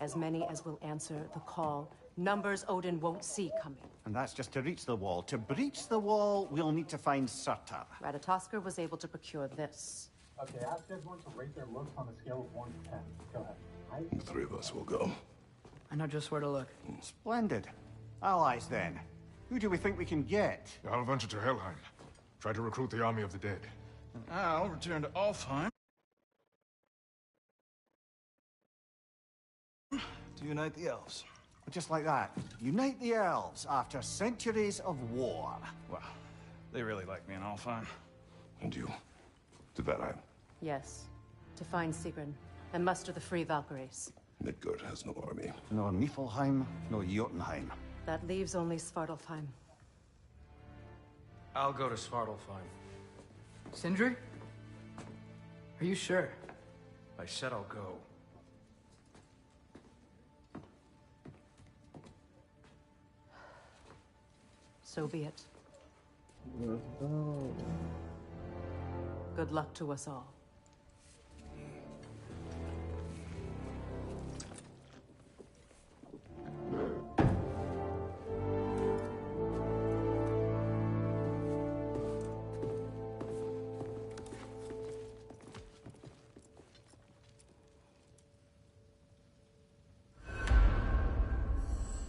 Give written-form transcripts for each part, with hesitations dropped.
As many as will answer the call. Numbers Odin won't see coming. And that's just to reach the wall. To breach the wall, we'll need to find Surtur. Ratatoskr was able to procure this. Okay, ask everyone to rate their looks on a scale of 1 to 10. Go ahead. The three of us will go. I know just where to look. Splendid. Allies, then. Who do we think we can get? I'll venture to Helheim. Try to recruit the army of the dead. I'll return to Alfheim to unite the elves. Just like that. Unite the elves after centuries of war. Wow, they really like me in Alfheim. And you? To Valheim. Yes. To find Sigrun and muster the free Valkyries. Midgard has no army. No Niflheim, no Jotunheim. That leaves only Svartalfheim. I'll go to Svartalfheim. Sindri? Are you sure? I said I'll go. So be it. Let's go. Good luck to us all.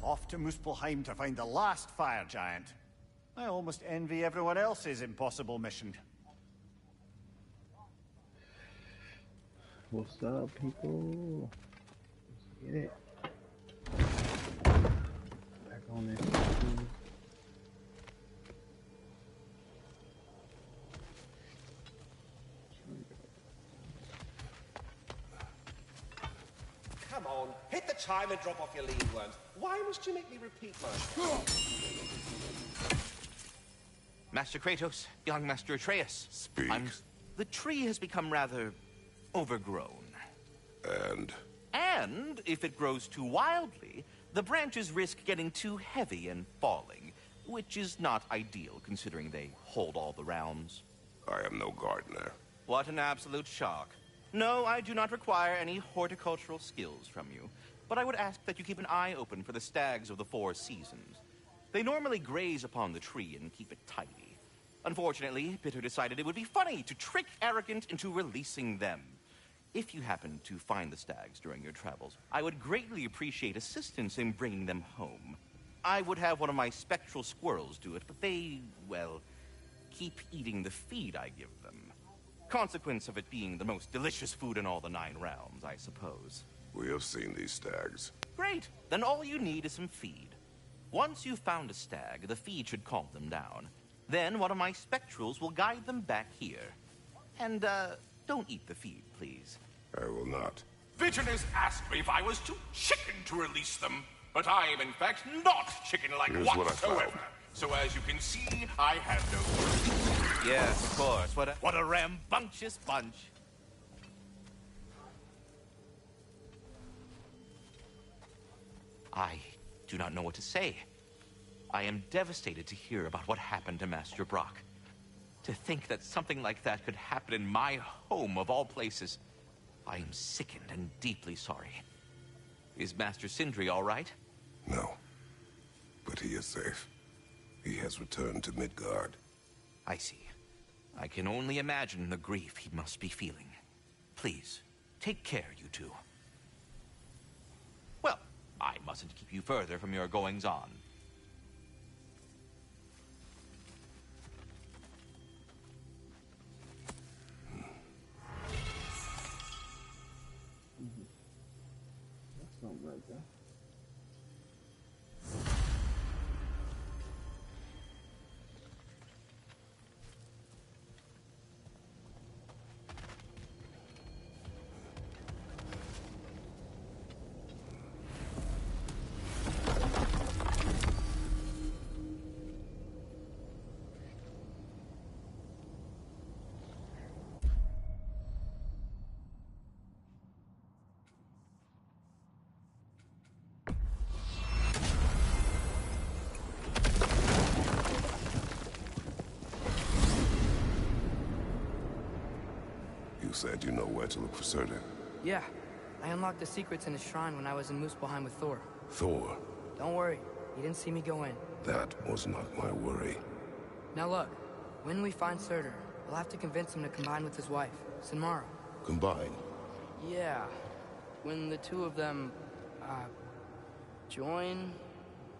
Off to Muspelheim to find the last fire giant. I almost envy everyone else's impossible mission. What's up, people? Let's get it. Back on this. Come on, hit the chime and drop off your lead words. Why must you make me repeat myself? Master Kratos, young Master Atreus. Speak. The tree has become rather overgrown. And if it grows too wildly, the branches risk getting too heavy and falling, which is not ideal considering they hold all the realms. I am no gardener. What an absolute shock. No, I do not require any horticultural skills from you, but I would ask that you keep an eye open for the stags of the four seasons. They normally graze upon the tree and keep it tidy. Unfortunately, Bitter decided it would be funny to trick Arrogant into releasing them. If you happen to find the stags during your travels, I would greatly appreciate assistance in bringing them home. I would have one of my spectral squirrels do it, but they, well, keep eating the feed I give them. Consequence of it being the most delicious food in all the 9 realms, I suppose. We have seen these stags. Great. Then all you need is some feed. Once you've found a stag, the feed should calm them down. Then one of my spectrals will guide them back here. And, don't eat the feed, please. I will not. Vigilus asked me if I was too chicken to release them, but I am in fact not chicken-like Here's what I whatsoever. found. So as you can see, I have no... Yes, of course. What a rambunctious bunch. I do not know what to say. I am devastated to hear about what happened to Master Brock. To think that something like that could happen in my home of all places. I am sickened and deeply sorry. Is Master Sindri all right? No. But he is safe. He has returned to Midgard. I see. I can only imagine the grief he must be feeling. Please, take care, you two. Well, I mustn't keep you further from your goings-on. That's not right there. You said you know where to look for Surtur. Yeah, I unlocked the secrets in his shrine when I was in Muspelheim with Thor. Thor? Don't worry, he didn't see me go in. That was not my worry. Now look, when we find Surtur, we'll have to convince him to combine with his wife, Sinmara. Combine? Yeah. When the two of them, join,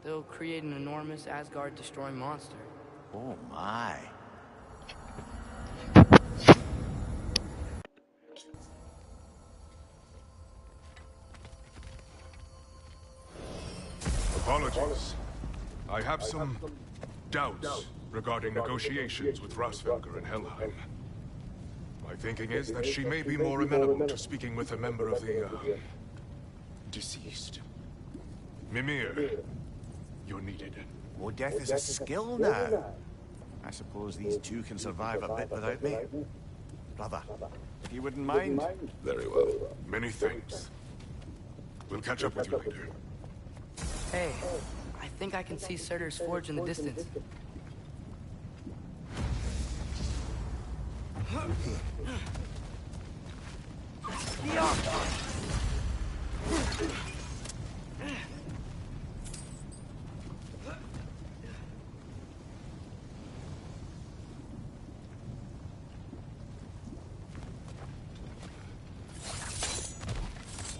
they'll create an enormous Asgard-destroying monster. Oh my. Apologies. I have some doubts regarding negotiations with Rosfelger and Helheim. My thinking is that she may be more amenable to speaking with a member of the, deceased. Mimir, you're needed. Oh, death is a skill now. I suppose these two can survive a bit without me. Brother, if you wouldn't mind. Very well. Many thanks. We'll catch up with you later. Hey, I think I can see Surtur's forge in the distance.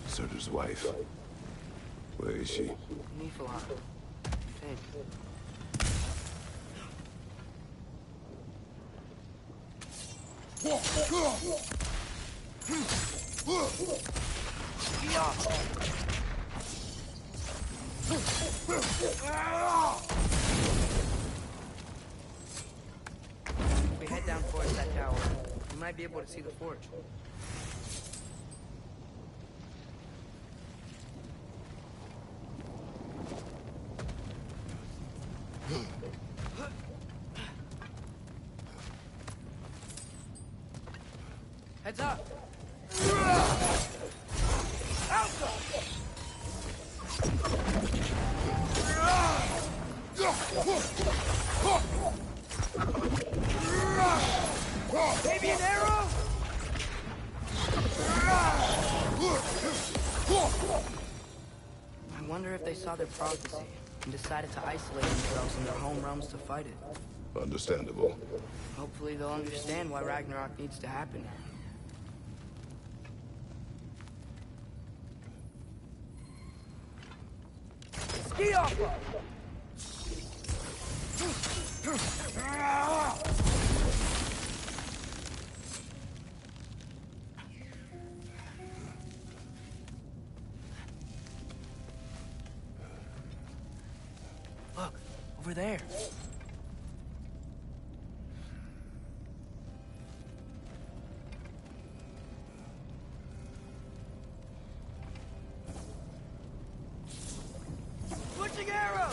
Surtur's wife. Where is she? Niflheim. Hey. If we head down towards that tower, we might be able to see the forge. Heads up! Maybe an arrow? I wonder if they saw their prophecy and decided to isolate themselves in their home realms to fight it. Understandable. Hopefully they'll understand why Ragnarok needs to happen. Ski off! Look, over there. Switching arrow!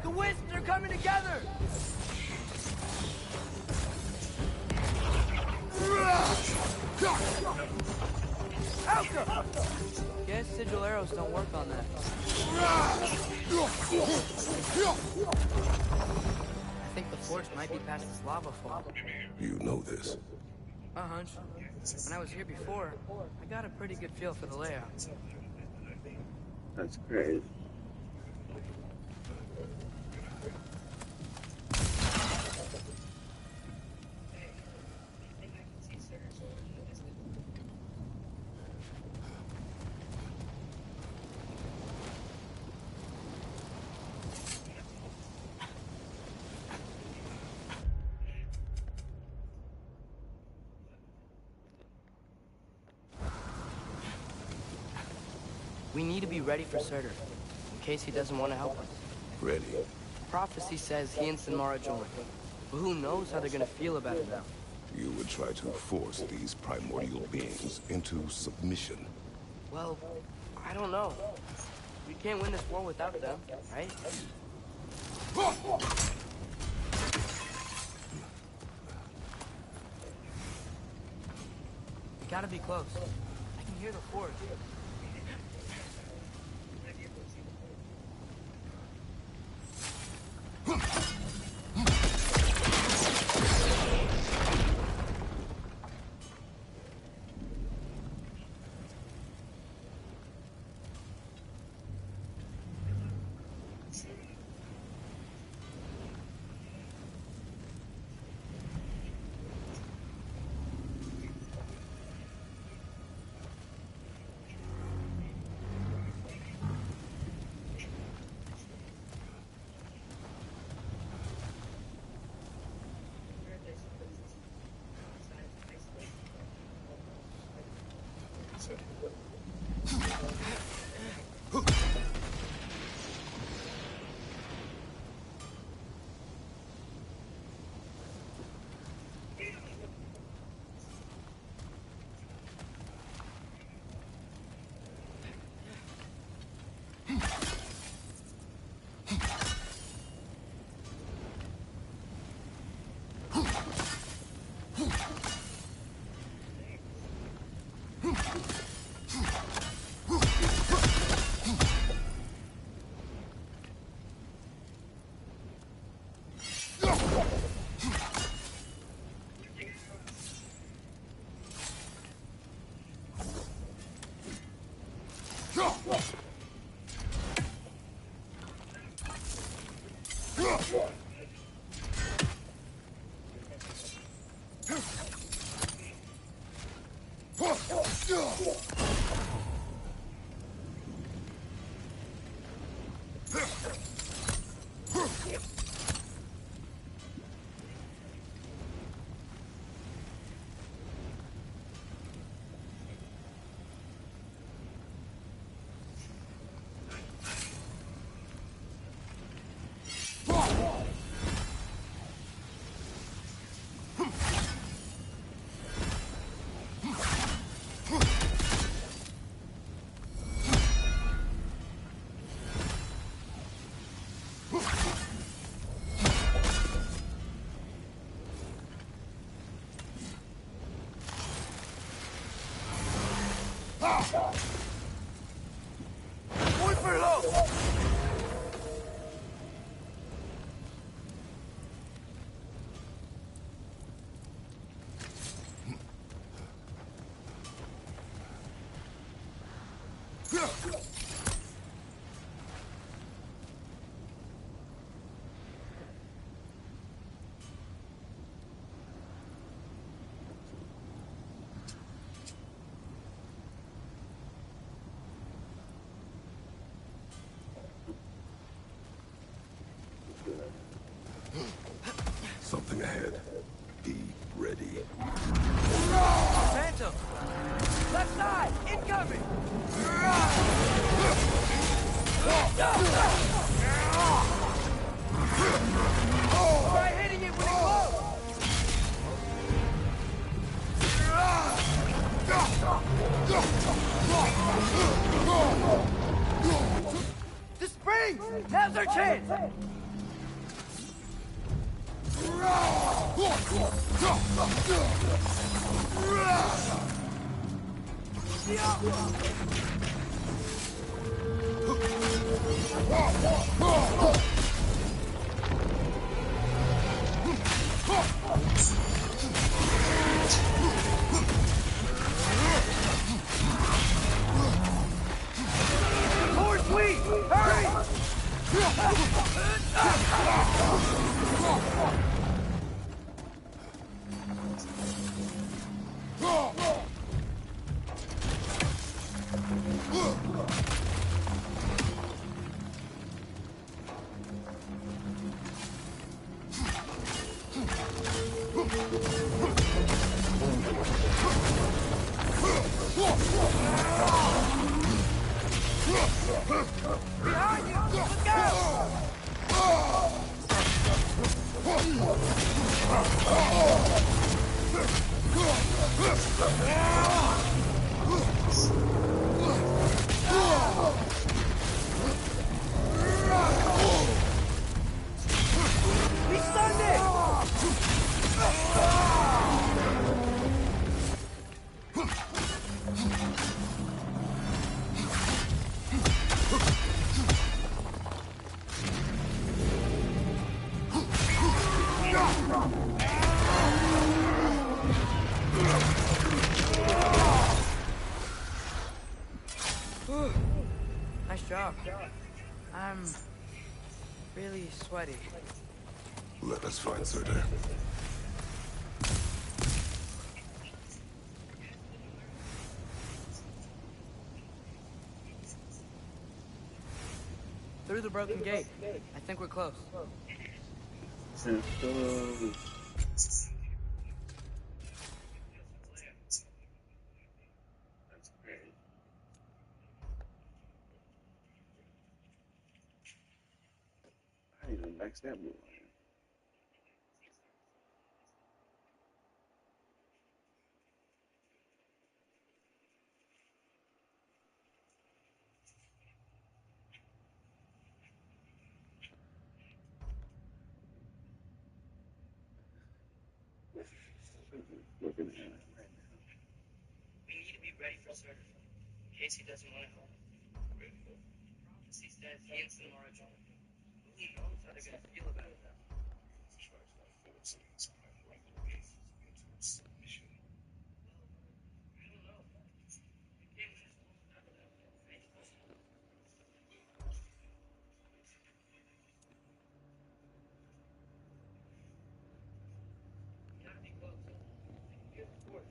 The Wisps are coming together! Alka! Guess sigil arrows don't work on that. I think the forge might be past this lava fall. You know this. A hunch. When I was here before, I got a pretty good feel for the layout. That's great. We need to be ready for Surtur, in case he doesn't want to help us. Ready. Prophecy says he and Sinmara join, but who knows how they're gonna feel about it now. You would try to force these primordial beings into submission. Well, I don't know. We can't win this war without them, right? We gotta be close. I can hear the forge. Huh. Muy perlo! Something ahead. Be ready. Phantom! Left side! Incoming! Try hitting it when it glows! The spring! Now's our chance! More sweet! Hurry! Behind you! Look out! We stunned Nice job. I'm really sweaty. Let us find Surtur. Through the broken gate. I think we're close. I even likes that blue line. Looking at it right now. We need to be ready for Surtur, in case he doesn't want to help. Prophecy says he and Sam are a joint. Who knows how they're going to feel about it now? I don't know. The game was just not that faithful. You gotta be close. You're the fourth.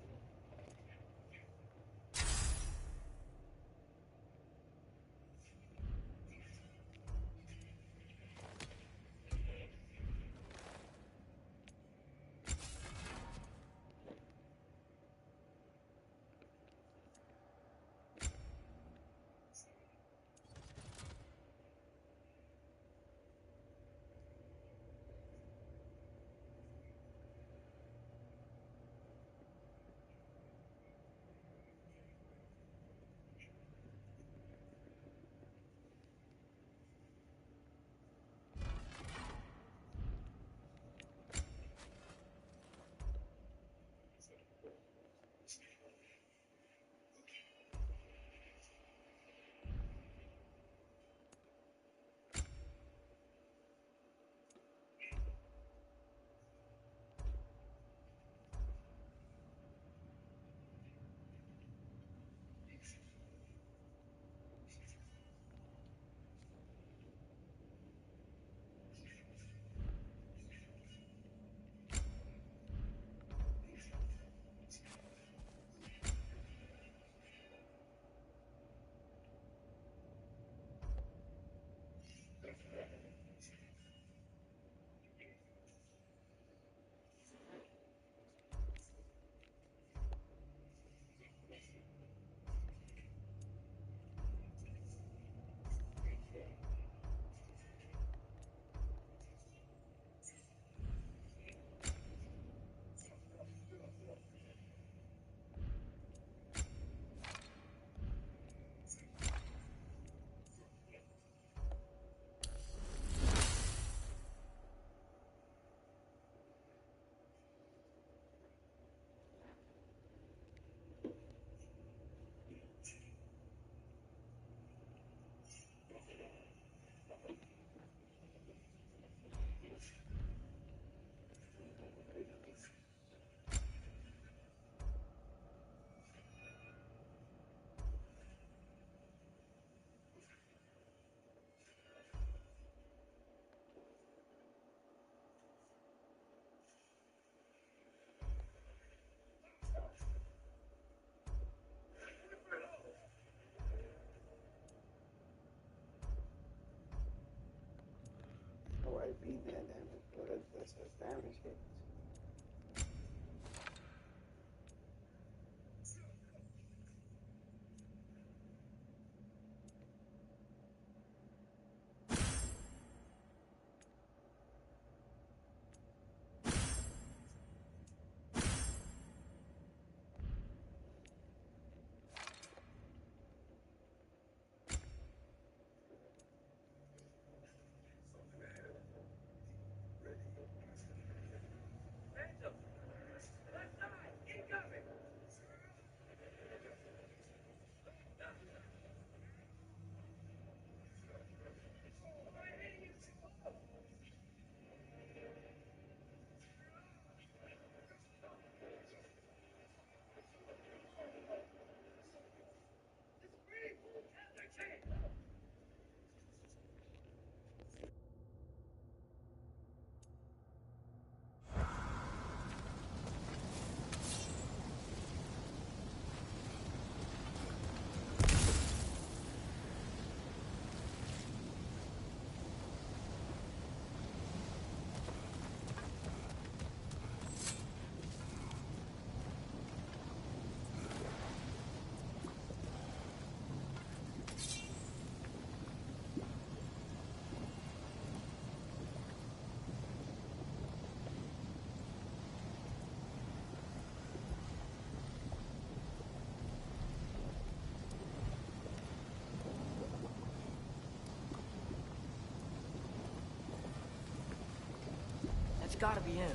That's gotta be him.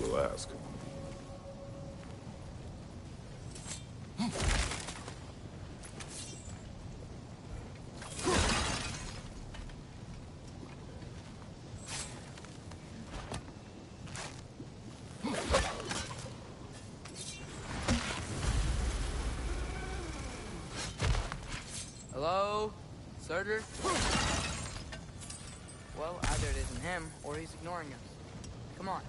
We will ask. Hello? Surtur? Well, either it isn't him, or he's ignoring us. Come on.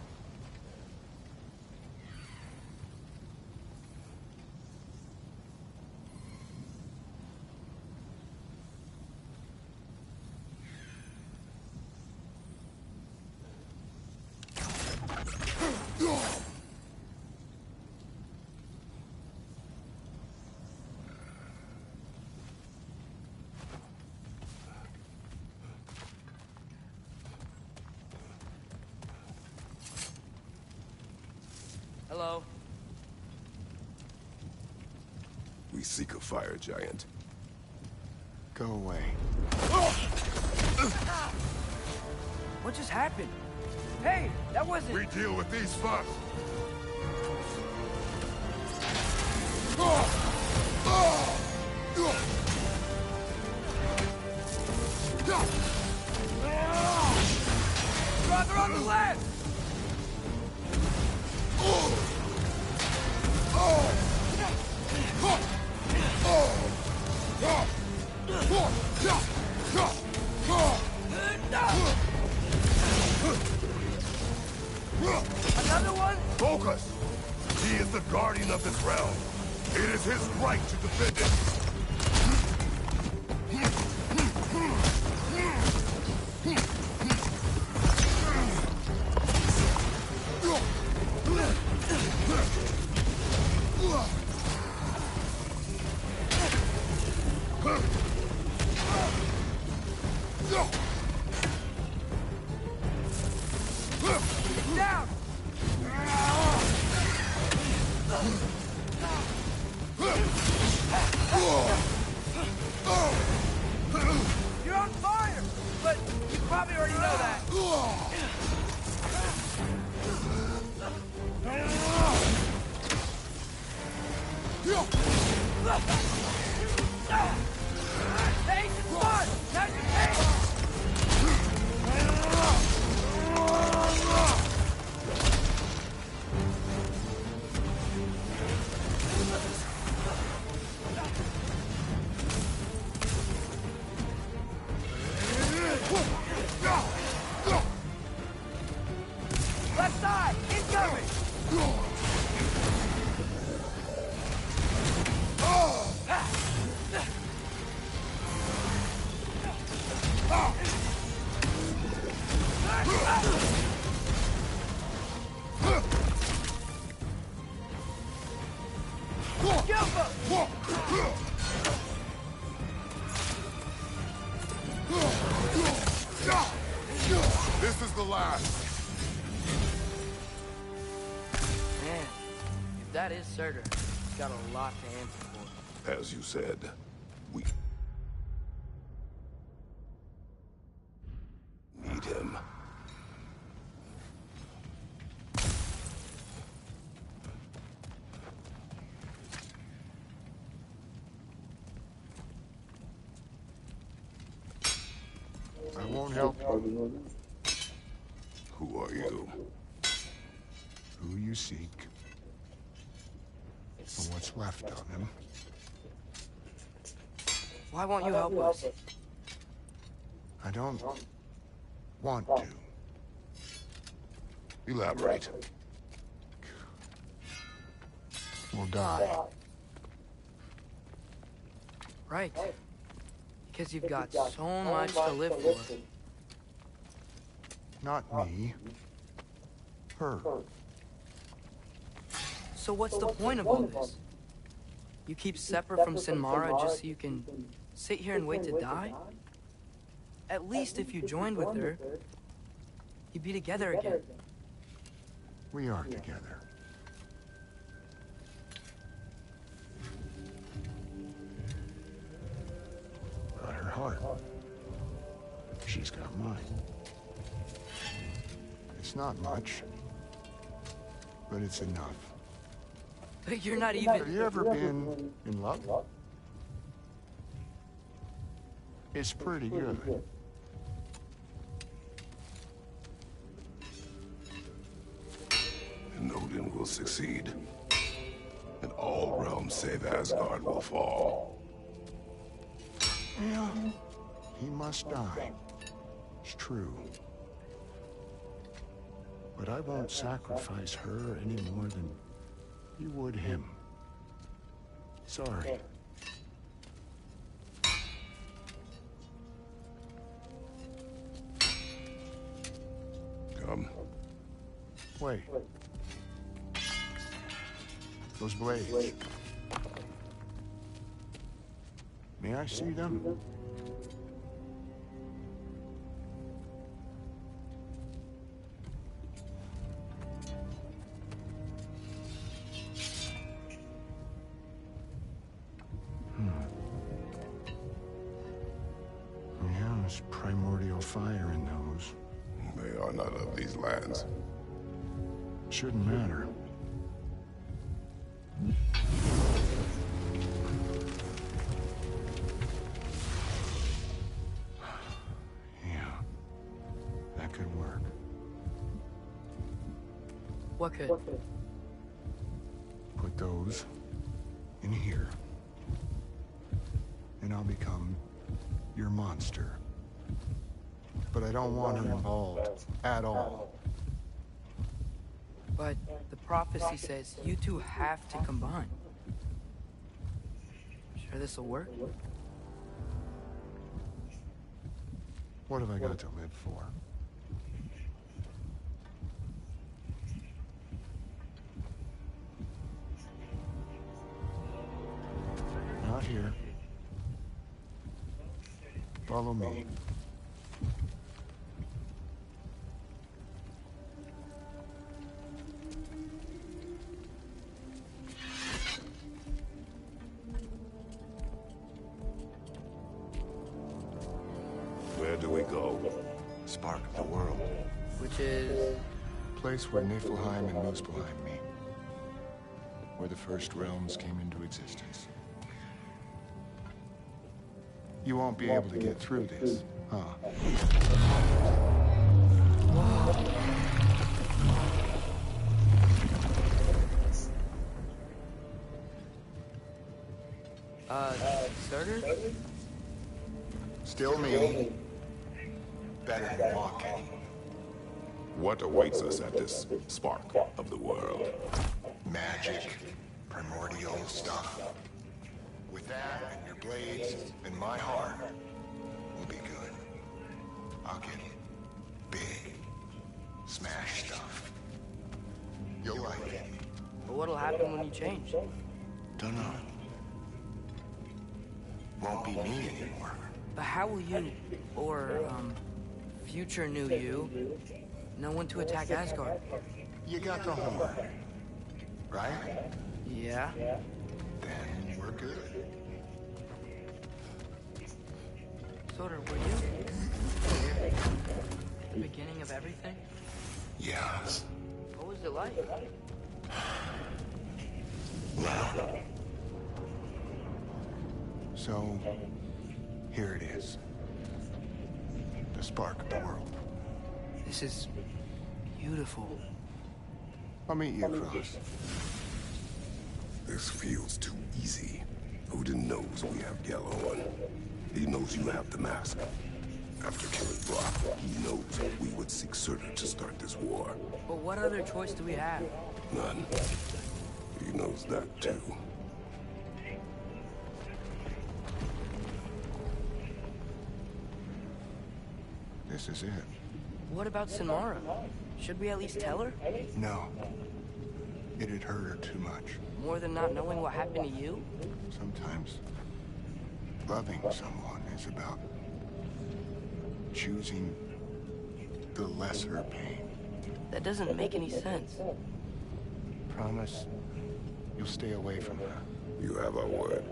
Hello? We seek a fire giant. Go away. What just happened? Hey, that wasn't... We deal with these first! Brother on the left! Another one? Focus! He is the guardian of this realm. It is his right to defend it. Down! You're on fire! But you probably already know that. Hey, come on! Now's your chance! Left side! Incoming! This is the last. Man, if that is Surtur, he's got a lot to answer for. As you said, we need him. I won't help you. Who are you? Who you seek, and what's left of him. Why won't you help us? I don't want to. Elaborate. We'll die. Right. Because you've got so much to live for. Not me. Her. So what's the point of all this? You keep separate from Sinmara just so you can sit here and wait to die? At least if you joined with her, you'd be together again. We are together. Got her heart. She's got mine. It's not much, but it's enough. But you're not even... Have you ever been in love? It's pretty good. And Odin will succeed. And all realms save Asgard will fall. Yeah, he must die. It's true. But I won't sacrifice her any more than you would him. Sorry. Come. Wait. Those blades. May I see them? Yeah, there's primordial fire in those. They are not of these lands. Shouldn't matter. Yeah, that could work. What could? Put those in here, and I'll become your monster. But I don't want her involved at all. But the prophecy says you two have to combine. Sure this'll work? What have I got to live for? Not here. Follow me. Where do we go? Spark of the world. Which is... Place where Niflheim and Muspelheim meet. Where the first realms came into existence. You won't be able to get through this, huh? Surtur? Still me. Better than walking. What awaits us at this spark of the world? Magic, primordial stuff. With that and your blades and my heart, we'll be good. I'll get big, smash stuff. You'll like it. But what'll happen when you change? Dunno. Won't be me anymore. But how will you, or, future new you, know when to attack Asgard? You got the horn, right? Yeah. Then we're good. Sora, were you here at the beginning of everything? Yes. What was it like? Well. So, here it is. The spark of the world. This is beautiful. I'll meet you across. This feels too easy. Odin knows we have Yellow. He knows you have the mask. After killing Brock, he knows we would seek Surtur to start this war. But what other choice do we have? None. He knows that too. This is it. What about Sinmara? Should we at least tell her? No. It'd hurt her too much. More than not knowing what happened to you? Sometimes loving someone is about choosing the lesser pain. That doesn't make any sense. Promise you'll stay away from her. You have our word.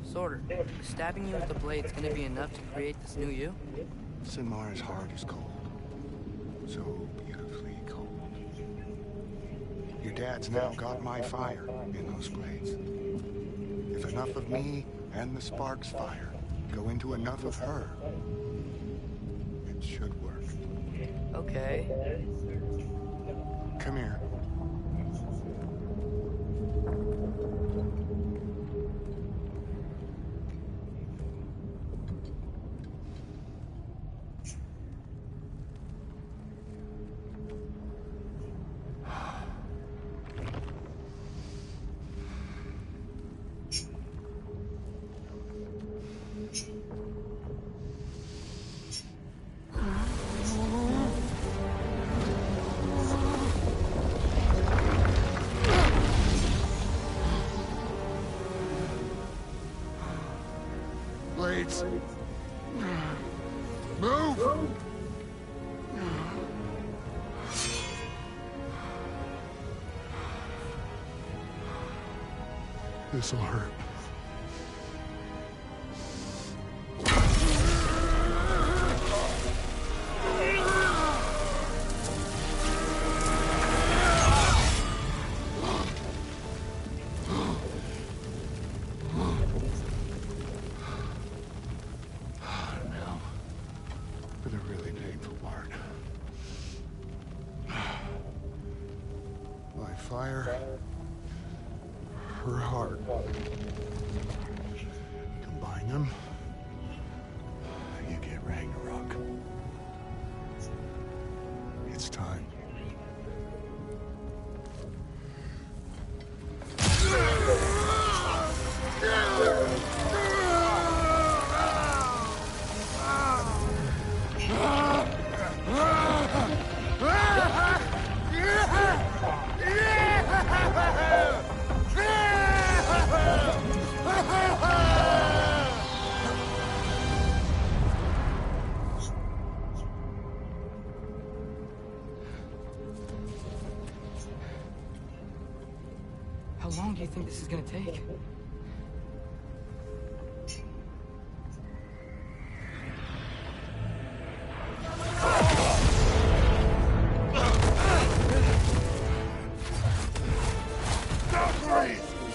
Sorter, is stabbing you with the blade's gonna be enough to create this new you? Sinmara's heart is cold. So beautifully cold. Your dad's now got my fire in those blades. If enough of me and the spark's fire go into enough of her, it should work. Okay. Come here. Blades. Move! This'll hurt. Fire, her heart. Combine them, you get Ragnarok. It's time. How long do you think this is gonna take?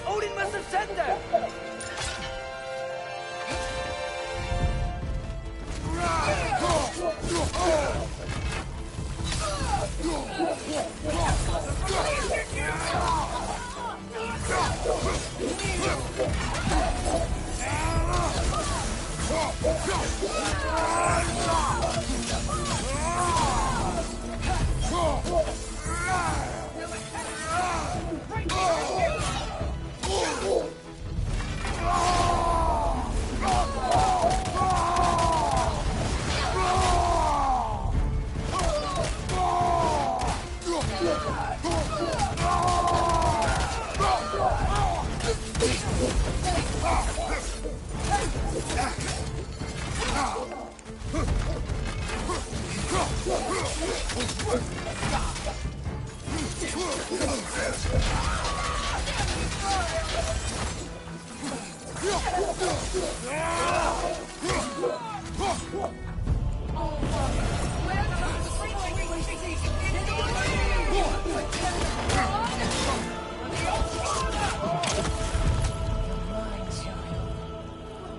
Odin must have said that!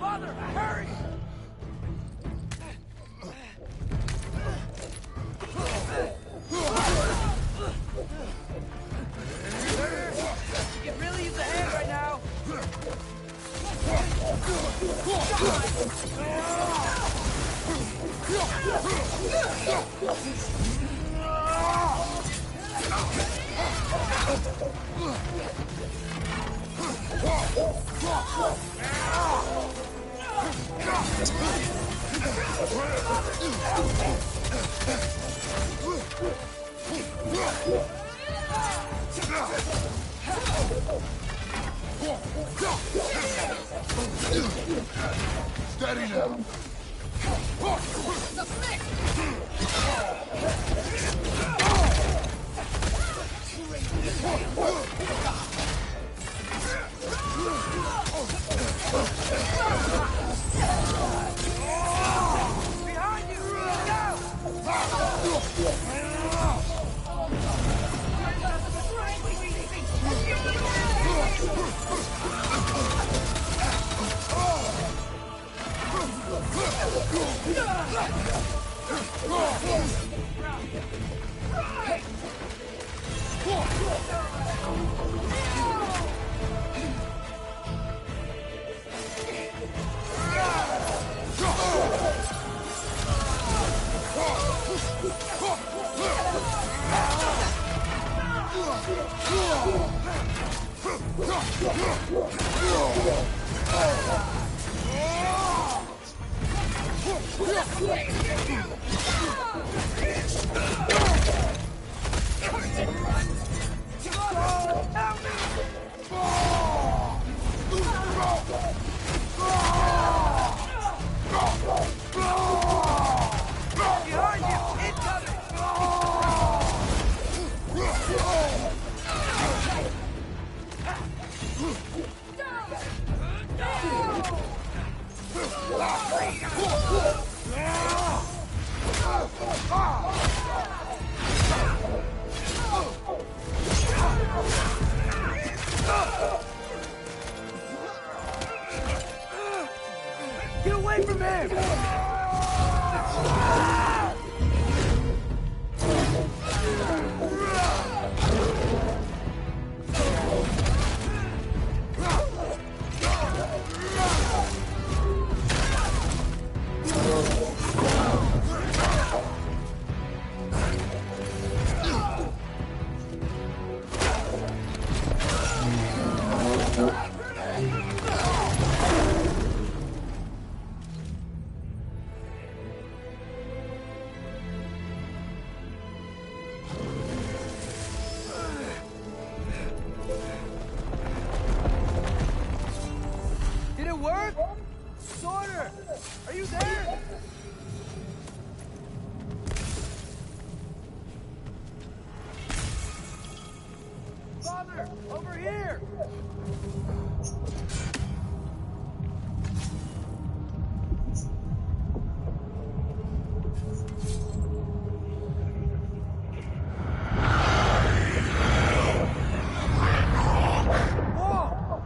Father, hurry! You really use a hand right now. Steady now. Behind you! Get away from him! Did it work? Sorter! Are you there? Father! Over here! Whoa!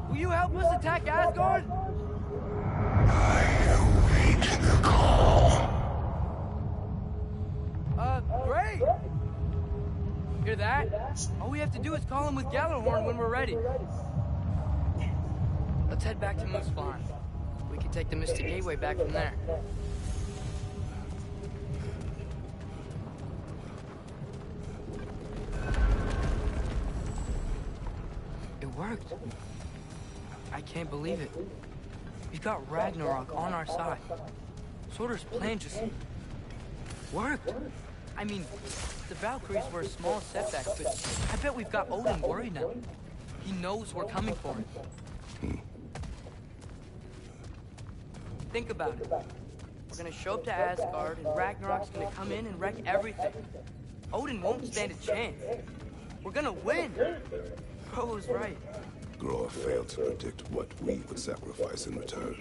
Will you help us attack Asgard? Great! Hear that? All we have to do is call him with Gjallarhorn when we're ready. Let's head back to Muspelheim. We can take the Mystic Gateway back from there. It worked. I can't believe it. We've got Ragnarok on our side. Surtur's plan just worked. I mean, the Valkyries were a small setback, but I bet we've got Odin worried now. He knows we're coming for him. Think about it. We're gonna show up to Asgard, and Ragnarok's gonna come in and wreck everything. Odin won't stand a chance. We're gonna win. Bro was right. Groa failed to predict what we would sacrifice in return.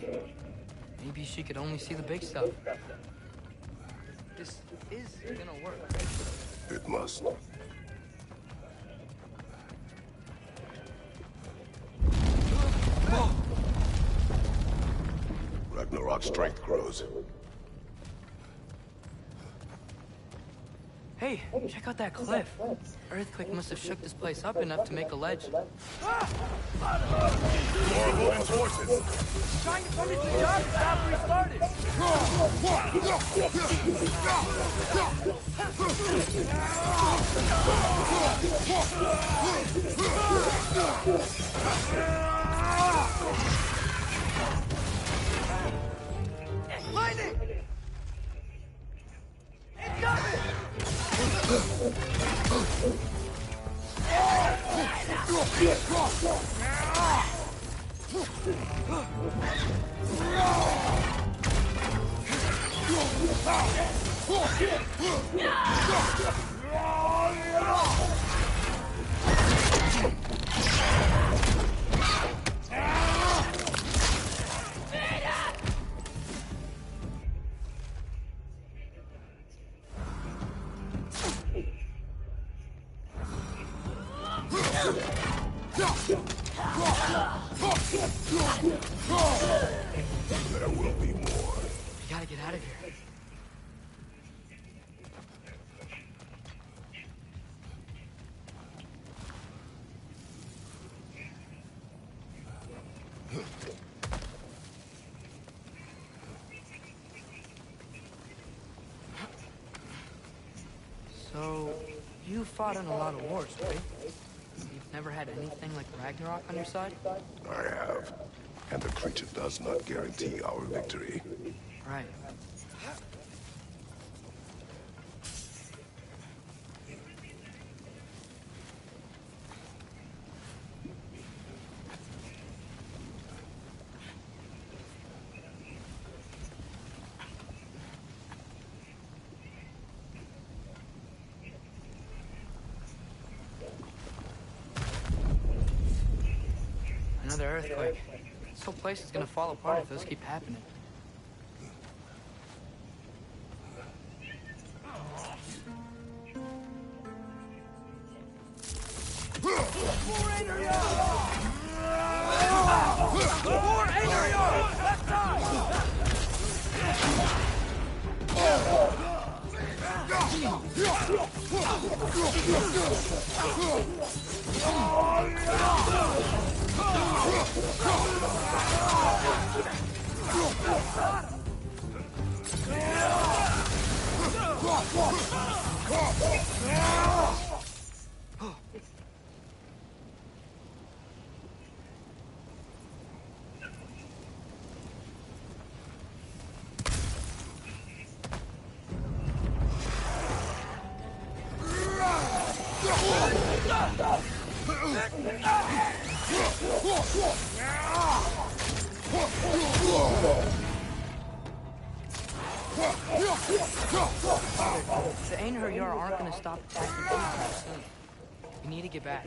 Maybe she could only see the big stuff. This is gonna work. It must. Ragnarok's strength grows. Hey, check out that cliff. Earthquake must have shook this place up enough to make a ledge. Morgul's forces! Trying to finish the job after we started! Lightning! It's coming! There will be more. We gotta get out of here. So, you fought in a lot of wars, right? You've never had anything like Ragnarok on your side? I have. And the creature does not guarantee our victory. Right. Another earthquake. This whole place is gonna fall apart if those keep happening. The Einherjar aren't gonna stop attacking anytime soon. We need to get back.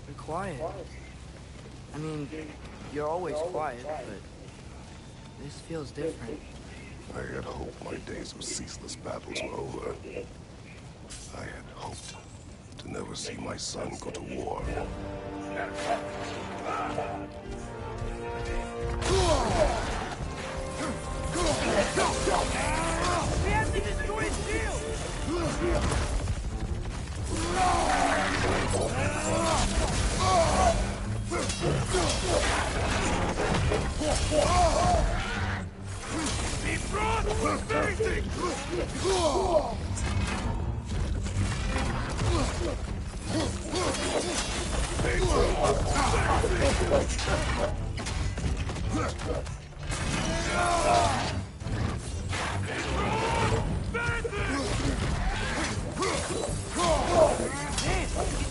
Be quiet. I mean, you're always quiet, but this feels different. I had hoped my days of ceaseless battles were over. I had hoped to never see my son go to war. We have to destroy his shield! Be brought! Very These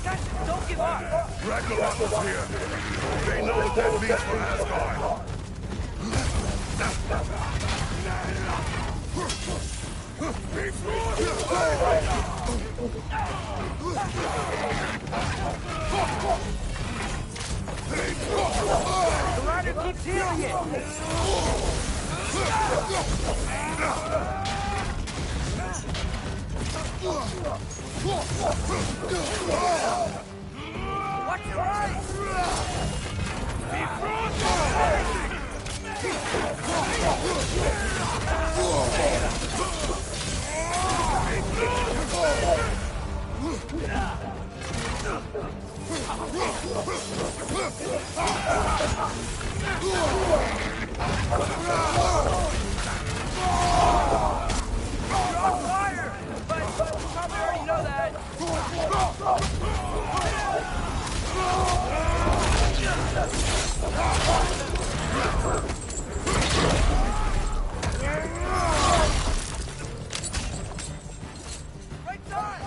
guys don't give up! Ragnarok is here! They know what that means for Asgard! The rider keeps healing it! Watch your eyes! You're on fire! But you probably already know that. Right side!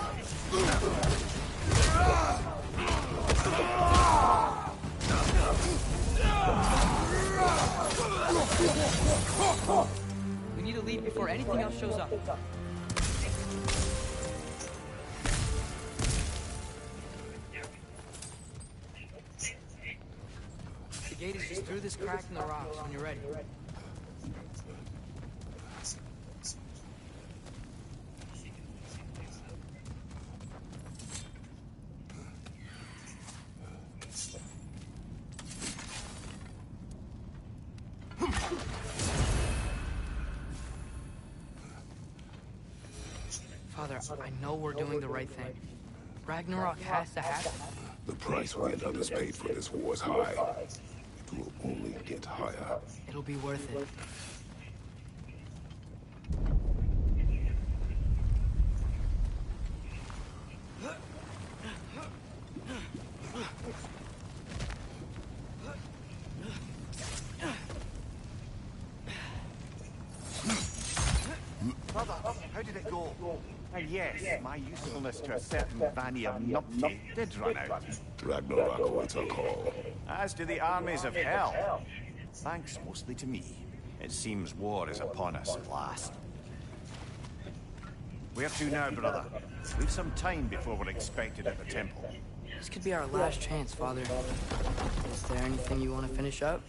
We need to leave before anything else shows up. The gate is just through this crack in the rocks when you're ready. Father, I know we're doing the right thing. Ragnarok has to happen. The price we and others paid for this war is high. It will only get higher. It'll be worth it. Brother, how did it go? And yes, my usefulness to a certain Vanny of Numpty did run out. Ragnarok awaits our call. As do the armies of hell. Thanks mostly to me. It seems war is upon us at last. Where to now, brother? We've some time before we're expected at the temple. This could be our last chance, Father. Is there anything you want to finish up?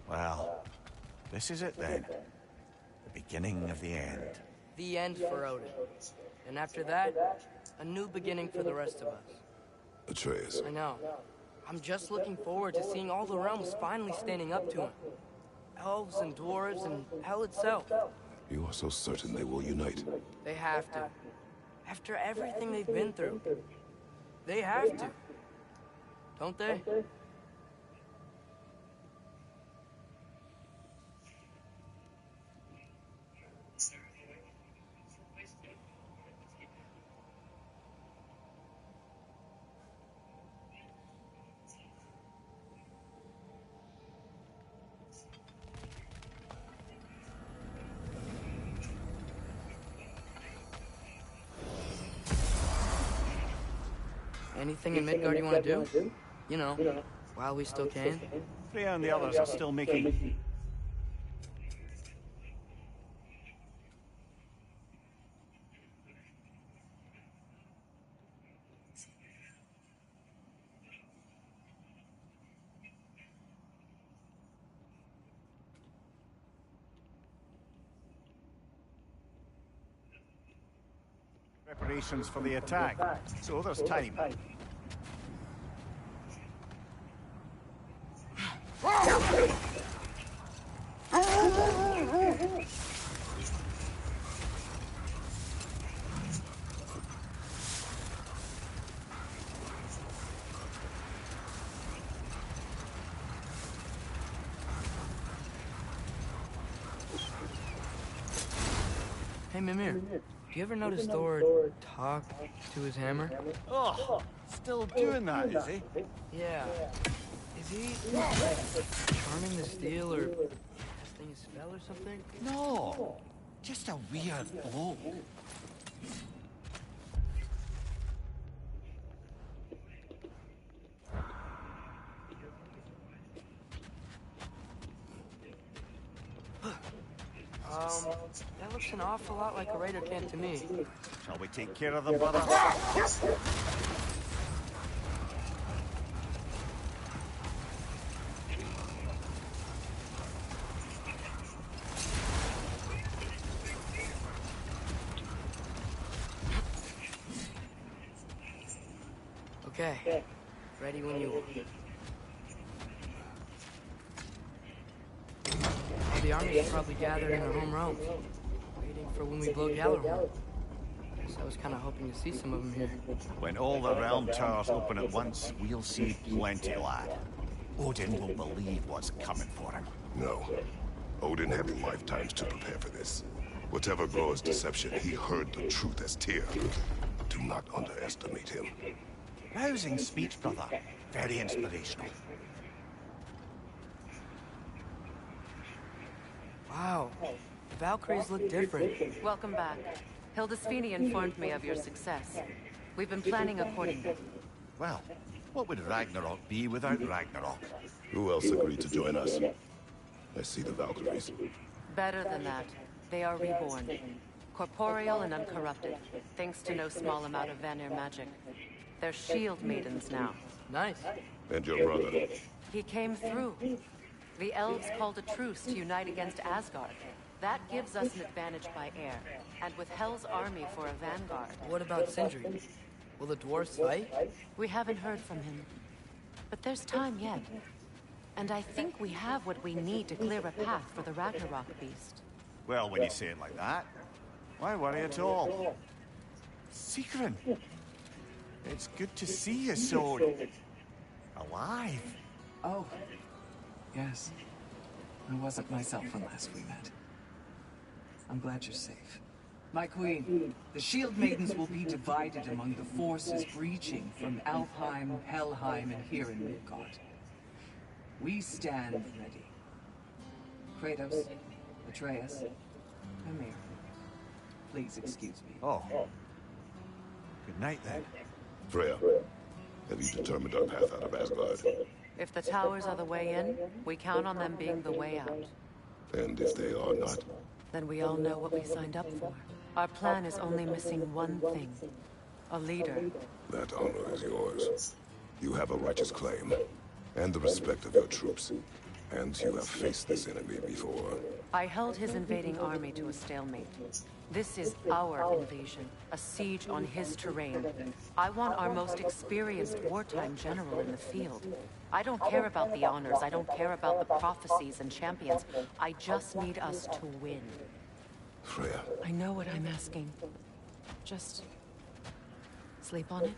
Well, this is it then. The beginning of the end. The end for Odin. And after that, a new beginning for the rest of us. Atreus. I know. I'm just looking forward to seeing all the realms finally standing up to him. Elves and dwarves and hell itself. You are so certain they will unite? They have to. After everything they've been through. They have to. Don't they? Anything in Midgard you want to do? You know, while we still can. Freya and the others are still making... preparations for the attack, so there's time. Hey, Mimir, do you ever notice Thor talk to his hammer? Oh, still doing that, is he? Yeah. Is he charming the steel or testing his spell or something? No, just a weird bloke. That looks an awful lot like a raider camp to me. Shall we take care of them, brother? Okay. Ready when you are. Well, the army is probably gathered in their home realms, waiting for when we blow Gjallarhorn. So I was kind of hoping to see some of them here. When all the realm towers open at once, we'll see plenty, lad. Odin will believe what's coming for him. No. Odin had lifetimes to prepare for this. Whatever Groa's deception, he heard the truth as Tyr. Do not underestimate him. Rousing speech, brother. Very inspirational. Wow. The Valkyries look different. Welcome back. Hildisvini informed me of your success. We've been planning accordingly. Well, what would Ragnarok be without Ragnarok? Who else agreed to join us? I see the Valkyries. Better than that. They are reborn. Corporeal and uncorrupted, thanks to no small amount of Vanir magic. They're shield maidens now. Nice. And your brother? He came through. The elves called a truce to unite against Asgard. That gives us an advantage by air, and with Hell's army for a vanguard. What about Sindri? Will the dwarves fight? We haven't heard from him. But there's time yet. And I think we have what we need to clear a path for the Ragnarok beast. Well, when you say it like that, why worry at all? Sigrun! It's good to see you so... alive. Oh, yes. I wasn't myself when last we met. I'm glad you're safe. My queen, the Shield Maidens will be divided among the forces breaching from Alfheim, Helheim, and here in Midgard. We stand ready. Kratos, Atreus, Mimir, please excuse me. Oh. Good night, then. Freya, have you determined our path out of Asgard? If the towers are the way in, we count on them being the way out. And if they are not? Then we all know what we signed up for. Our plan is only missing one thing. A leader. That honor is yours. You have a righteous claim, and the respect of your troops. And you have faced this enemy before. I held his invading army to a stalemate. This is our invasion, a siege on his terrain. I want our most experienced wartime general in the field. I don't care about the honors, I don't care about the prophecies and champions. I just need us to win. Freya. I know what I'm asking. Just... sleep on it.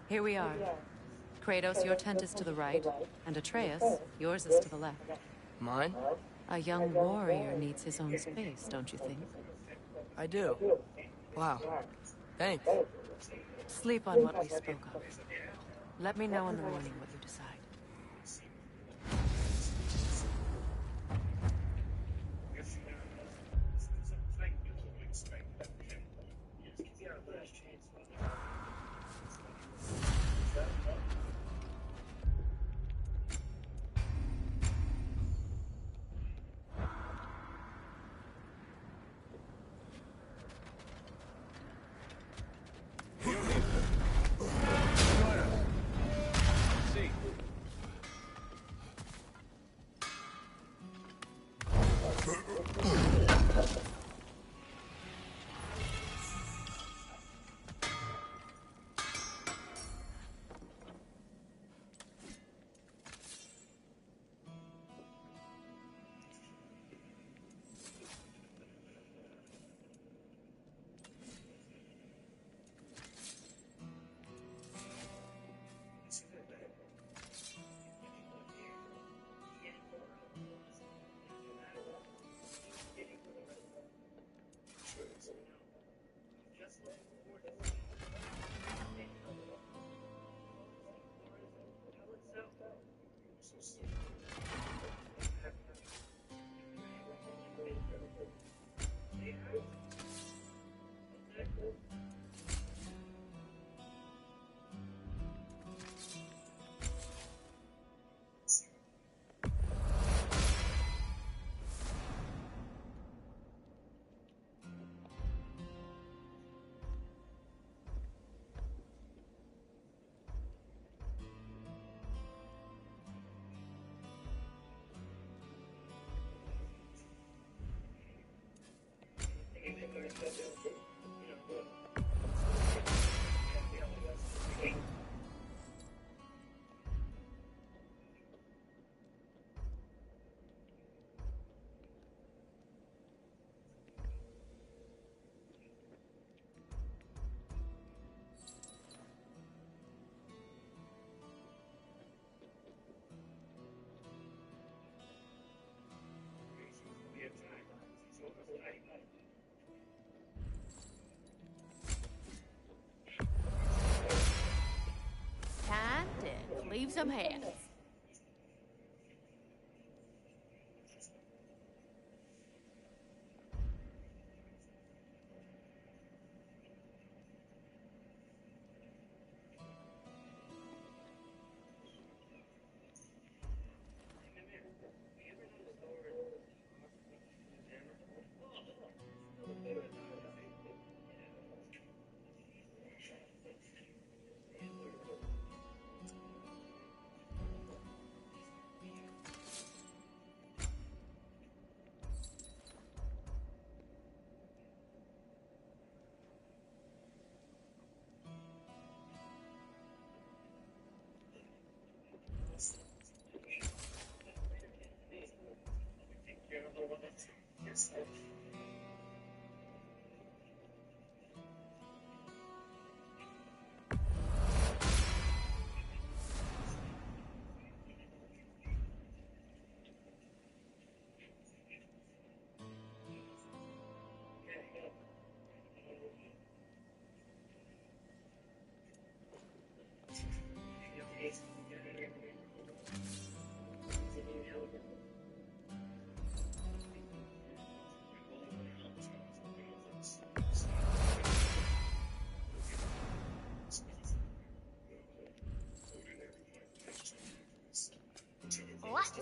Here we are. Kratos, your tent is to the right, and Atreus, yours is to the left. Mine? A young warrior needs his own space, don't you think? I do. Wow. Thanks. Sleep on what we spoke of. Let me know in the morning what you decide. Time to leave some hands.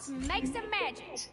Let's make some magic.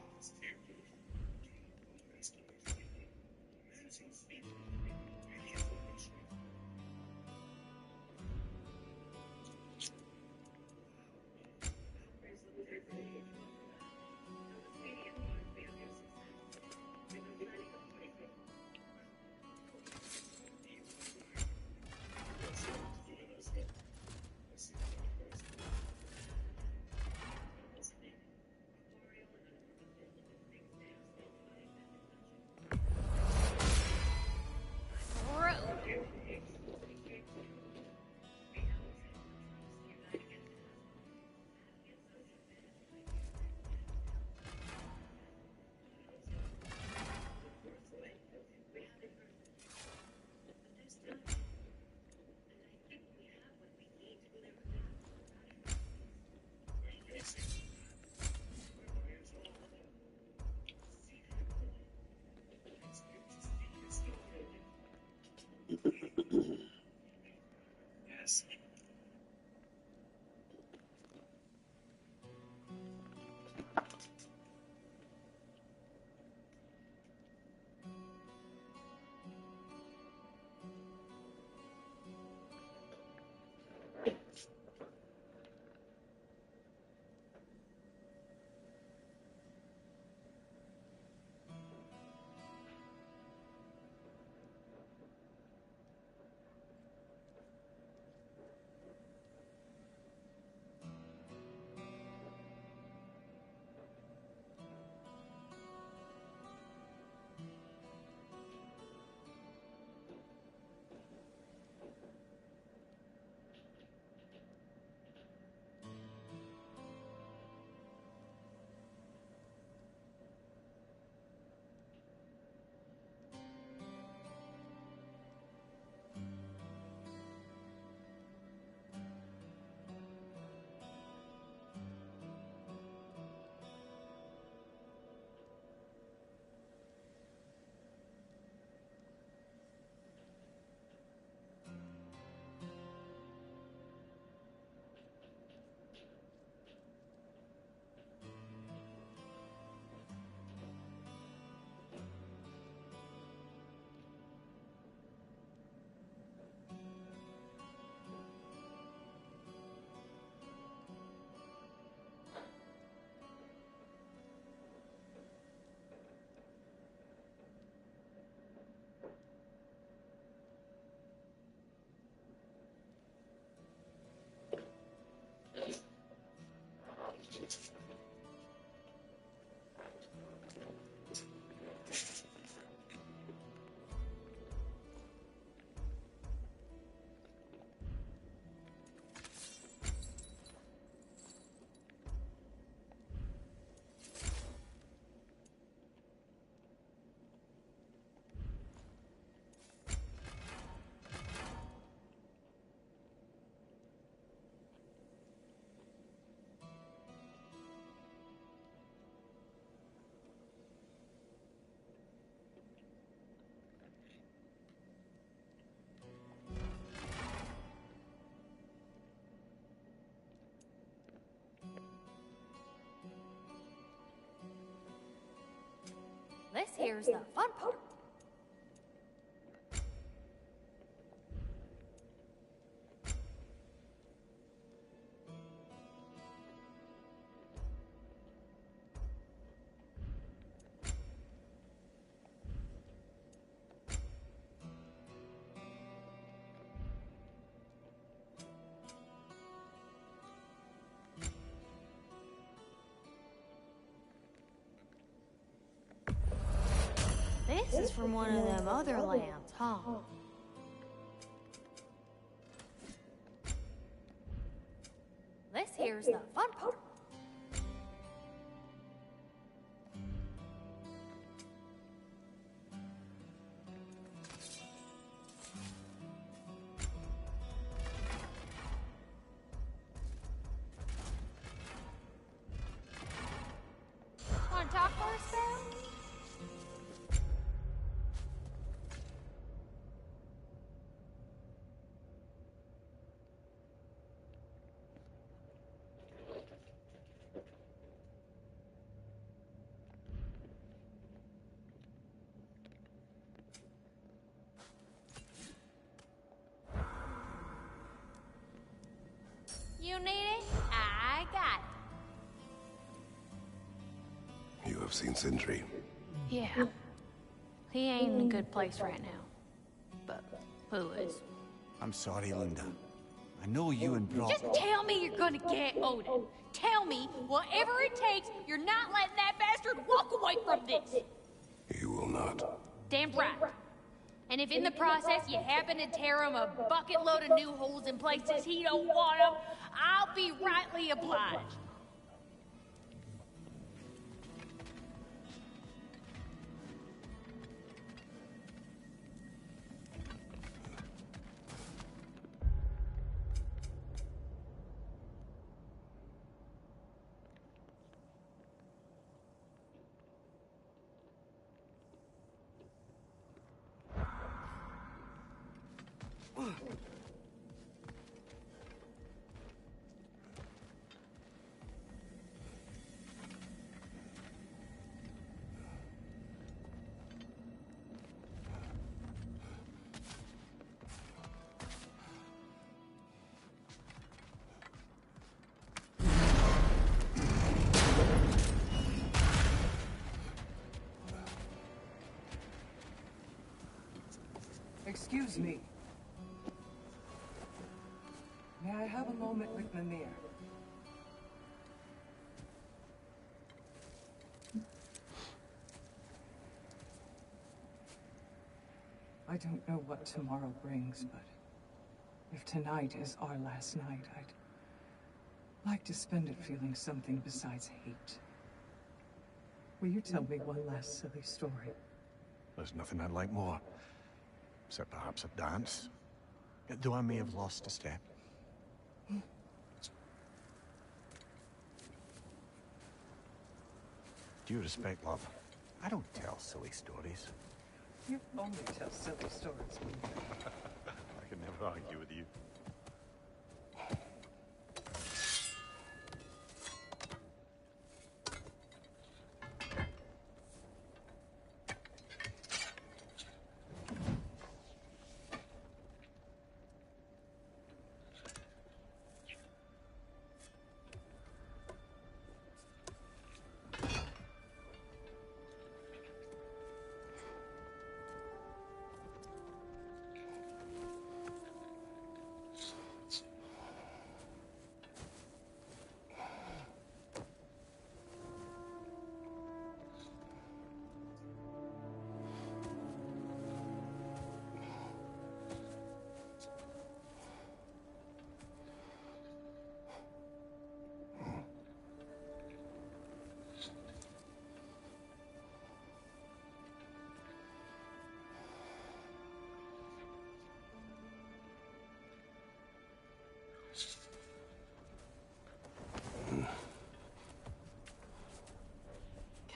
here's the fun part. This is from one of them other lands, huh? This here's the fun part. Wanna talk for a spell? You need it? I got it. You have seen Sindri. Yeah. He ain't in a good place right now. But who is? I'm sorry, Linda. I know you and Brock... Just tell me you're gonna get Odin. Tell me, whatever it takes, you're not letting that bastard walk away from this. You will not. Damn right. And if in the process you happen to tear him a bucket load of new holes in places he don't want them, I'll be rightly obliged. Excuse me. May I have a moment with Mimir? I don't know what tomorrow brings, but if tonight is our last night, I'd like to spend it feeling something besides hate. Will you tell me one last silly story? There's nothing I'd like more. Except perhaps a dance. Though I may have lost a step. Due respect, love. I don't tell silly stories. You only tell silly stories. I can never argue with you.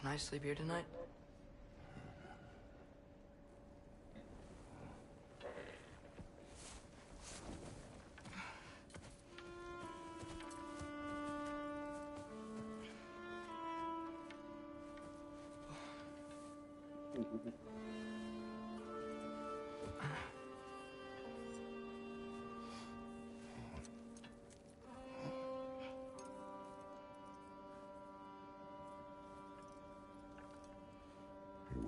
Can I sleep here tonight? You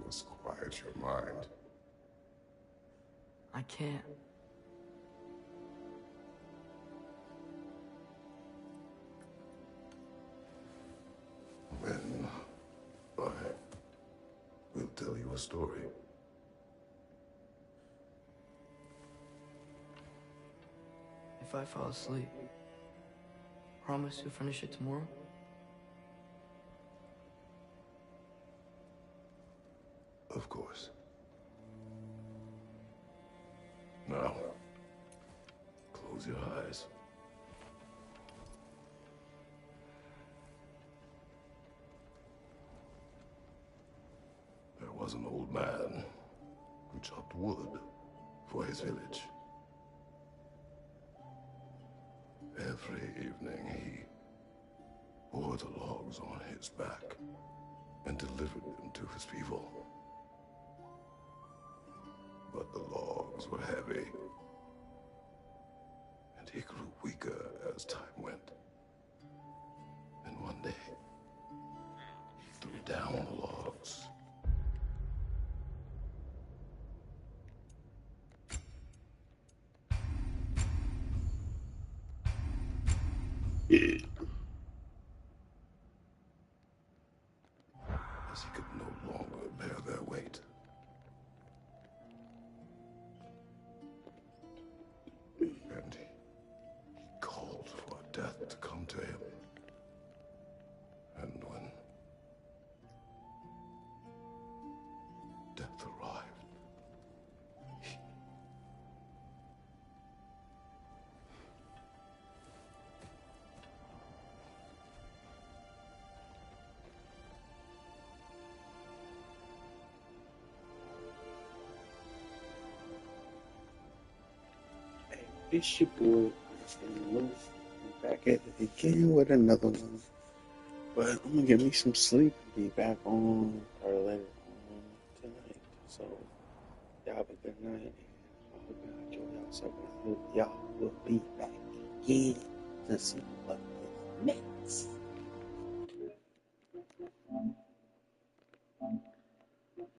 must quiet your mind. I can't. Then I will tell you a story. If I fall asleep, promise you'll finish it tomorrow? Of course. Now, close your eyes. There was an old man who chopped wood for his village. Every evening he bore the logs on his back and delivered them to his people. But the logs were heavy, and he grew weaker as time went. And one day, he threw down the logs. As he could no longer bear their weight. And he called for death to come to him. And when death arrived, It's your boy, and Luke. I'm back at it again with another one. But I'm gonna get me some sleep and be back on or later on tonight. So, y'all have a good night. And I hope y'all enjoy yourself. And I hope y'all will be back again to see what is next.